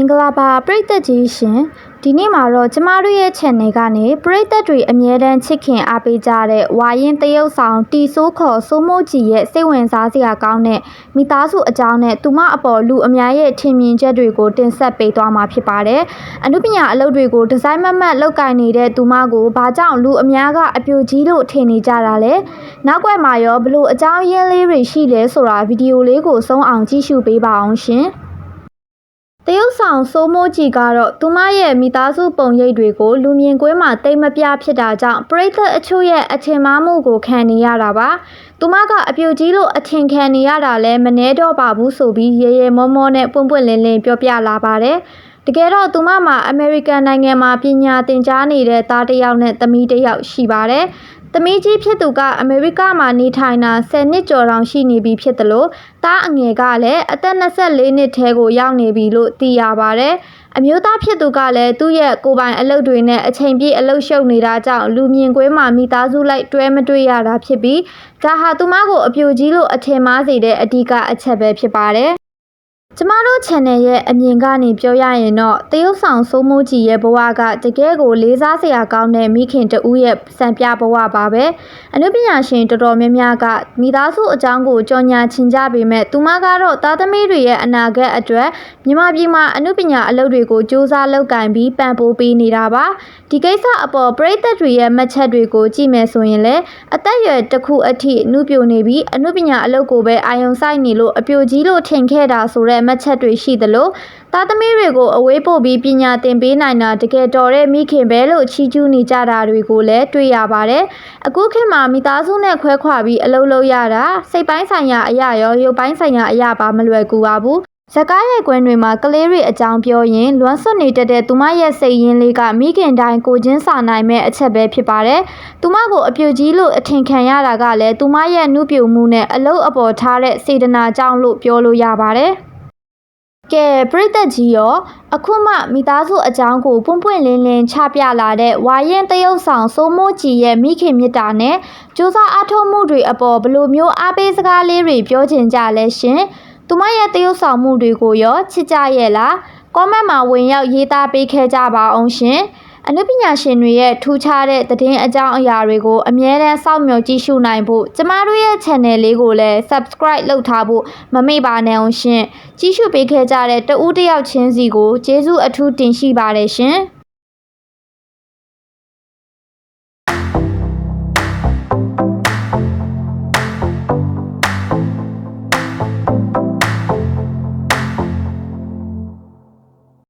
င်္ဂလာပါပရိသတ်ကြီးရှင်ဒီနေ့မှာတော့ကျမတို့ရဲ့ channel ကနေပရိသတ်တွေအမြဲတမ်းချစ်ခင်အားပေးကြတဲ့ဝါရင်တရုတ်ဆောင်တီဆိုးခေါ်စိုးမိုးကြီးရဲ့စိတ်ဝင်စားစရာကောင်းတဲ့မိသားစုအကြောင်းနဲ့သူမအပေါ်လူအများရဲ့ထင်မြင်ချက်တွေကိုတင်ဆက်ပေးသွားမှာဖြစ်ပါတယ်အနုပညာအလုပ်တွေကိုဒီဇိုင်းမတ်လုပ်ကိုင်နေတဲ့သူမကိုဘာကြောင့်လူအများကအပြိုကြီးလို့ထင်နေကြတာလဲနောက်ွယ်မှာရောဘလို့အကြောင်းရင်းလေးတွေရှိလဲဆိုတာဗီဒီယိုလေးကိုဆုံးအောင်ကြည့်ရှုပေးပါအောင်ရှင်တရုတ်ဆောင်စိုးမိုးကြီးကတော့သူမရဲ့မိသားစုပုံရိပ်တွေကိုလူမြင်ကွင်းမှာတိတ်မပြဖြစ်တာကြောင့်ပရိသတ်အချို့ရဲ့အထင်မှားမှုကိုခံနေရတာပါသူမကအပြိုကြီးလို့အထင်ခံနေရတာလဲမနှဲတော့ပါဘူးဆိုပြီးရေရေမောမောနဲ့ပွန့်ပွန့်လင်းလင်းပြောပြလာပါတယ်တကယ်တော့သူမမှာအမေရိကန်နိုင်ငံမှာပညာသင်ကြားနေတဲ့သားတစ်ယောက်နဲ့သမီးတစ်ယောက်ရှိပါတယ်သမီးကြီးဖြစ်သူကအမေရိကမှာနေထိုင်တာ10နှစ်ကျော်တောင်ရှိနေပြီဖြစ်တယ်လို့သားအငယ်ကလည်းအသက်24နှစ်ထဲကိုရောက်နေပြီလို့သိရပါတယ်အမျိုးသားဖြစ်သူကလည်းသူ့ရဲ့ကိုယ်ပိုင်အလုပ်တွေနဲ့အချိန်ပြည့်အလုပ်ရှုပ်နေတာကြောင့်လူမြင်ကွင်းမှာမိသားစုလိုက်တွဲမတွေ့ရတာဖြစ်ပြီးဒါဟာသူမကိုအပြိုကြီးလို့အထင်မှားစေတဲ့အဓိကအချက်ပဲဖြစ်ပါတယ်ကျမတို့ channel ရဲ့အမြင်ကနေပြောရရင်တော့တရုတ်ဆောင်စိုးမိုးကြီးရဲ့ဘဝကတကယ်ကိုလေးစားစရာကောင်းတဲ့မိခင်တဦးရဲ့စံပြဘဝပါပဲအနုပညာရှင်တော်တော်များများကမိသားစုအကြောင်းကိုကြော်ညာချင်ကြပေမဲ့သူမကတော့သားသမီးတွေရဲ့အနာဂတ်အတွက်မြန်မာပြည်မှာအနုပညာအလုပ်တွေကိုစူးစမ်းလုပ်ကိုင်ပြီးပံ့ပိုးပေးနေတာပါဒီကိစ္စအပေါ်ပရိသတ်တွေရဲ့မှတ်ချက်တွေကိုကြည့်မယ်ဆိုရင်လည်းအသက်အရွယ်တစ်ခုအထိနှုပြိုနေပြီးအနုပညာအလုပ်ကိုပဲအာရုံစိုက်နေလို့အပြိုကြီးလို့ထင်ခဲ့တာဆိုတဲ့မှတ်ချက်တွေရှိသလိုသားသမီးတွေကိုအဝေးပို့ပြီးပညာသင်ပေးနိုင်တာတကယ်တော်တဲ့မိခင်ပဲလို့ချီးကျူးနေကြတာတွေကိုလည်းတွေ့ရပါတယ်အခုခေတ်မှာမိသားစုနဲ့ခွဲခွာပြီးအလုပ်လုပ်ရတာစိတ်ပိုင်းဆိုင်ရာအရာရောရုပ်ပိုင်းဆိုင်ရာအရာပါမလွယ်ကူပါဘူးဇကားရဲ့ကွင်းတွေမှာကလေးတွေအကြောင်းပြောရင်လွမ်းဆွနေတတ်တဲ့သူမရဲ့စိတ်ရင်းလေးကမိခင်တိုင်းကိုချင်းစာနိုင်မဲ့အချက်ပဲဖြစ်ပါတယ်။သူမကိုအပြိုကြီးလို့အထင်ခံရတာကလည်းသူမရဲ့နှုပြိုမှုနဲ့အလုပ်အပေါ်ထားတဲ့စေတနာကြောင့်လို့ပြောလို့ရပါတယ်။ကဲပရိသတ်ကြီးရောအခုမှမိသားစုအကြောင်းကိုပွန့်ပွန့်လင်းလင်းချပြလာတဲ့ဝါရင်တရုတ်ဆောင်စိုးမိုးကြီးရဲ့မိခင်မြတ်တာနဲ့စူးစမ်းအားထုတ်မှုတွေအပေါ်ဘယ်လိုမျိုးအားပေးစကားလေးတွေပြောချင်ကြလဲရှင်သူမရဲ့တရုတ်ဆောင်မှုတွေကိုရောချစ်ကြရဲ့လားကွန်မန့်မှာဝင်ရောက်ရေးသားပေးခဲ့ကြပါအောင်ရှင်အနုပညာရှင်တွေရဲ့ထူးခြားတဲ့သတင်းအကြောင်းအရာတွေကိုအမြဲတမ်းစောင့်မျှော်ကြည့်ရှုနိုင်ဖို့ကျမတို့ရဲ့ channel လေးကိုလည်း subscribe လုပ်ထားဖို့မမေ့ပါနဲ့အောင်ရှင်ကြည့်ရှုပေးခဲ့ကြတဲ့တဦးတစ်ယောက်ချင်းစီကိုကျေးဇူးအထူးတင်ရှိပါတယ်ရှင်